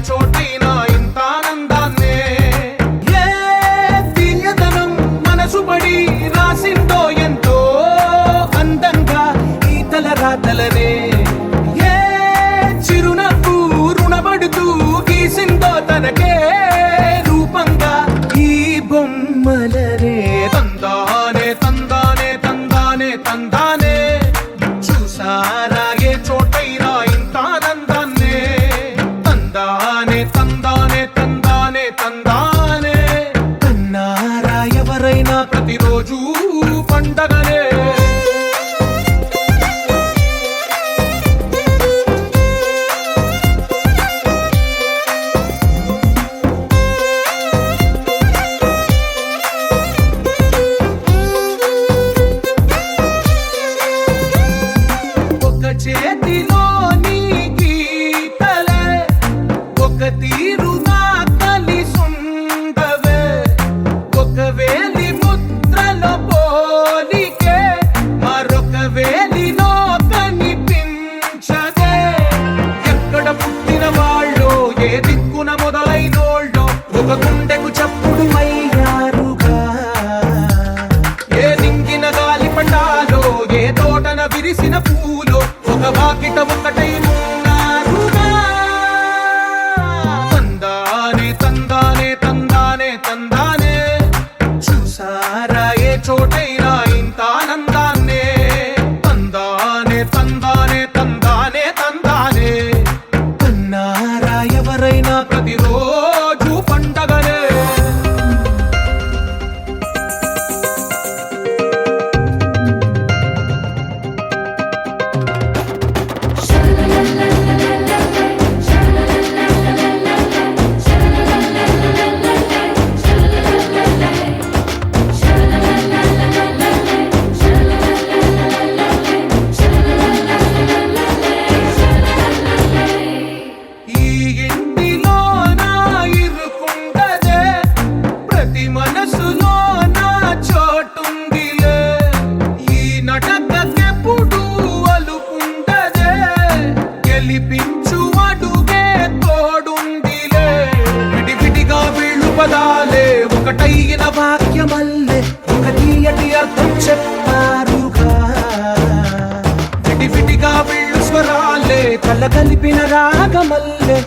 చోటైనా ఇంత ఆనందాన్నే ఏ తీయదనం మనసు పడి రాసిందో ఎంతో అందంగా ఈ తలరాతలనే ఏ చిరునవ్వు రుణపడుతూ గీసిందో తనకే రూపంగా ఈ బొమ్మలనే తందానే తందానే తందానే తందానే చూసారా ఏ చోటైనా ఇంత ఆనందాన్నే తందానే తందానే తందానే తందానే కన్నారా ఎవరైనా ప్రతిరోజు పండగనే చేతిలో నీ గీతలే ఒక తీరుగా కలిసుండవే ఒక వేలి ముద్రలో పోలికే మరొక వేలిలో కనిపించదే ఎక్కడ పుట్టిన వాళ్ళో ఏ దిక్కున మొదలైనోళ్ళో ఒక గుండెకు చప్పుడు అయ్యారుగా ఏ నింగిన గాలి పటాలో ఏ తోటన విరిసిన పూలో ఒక వాకిట ఒకటై ఉన్నారుగా తందానే తందానే తందానే తందానే చూసారా ఏ చోటైనా ఇంత ఆనందాన్నే తందానే తందానే తందానే తందానే కన్నారా ఎవరైనా ప్రతిరోజు పండగనే మనసులో నా చోటుందిలే ఈ నటకెప్పుడు అలుపుండదే గెలిపించు అడుగే తోడుందిలే విడివిడిగా వీళ్ళు పదాలే ఒకటైన వాక్యమల్లే ఒక తీయటి అర్థం చెప్పారుగా విడివిడిగా వీళ్ళు స్వరాలే కల కలిపిన రాగమల్లే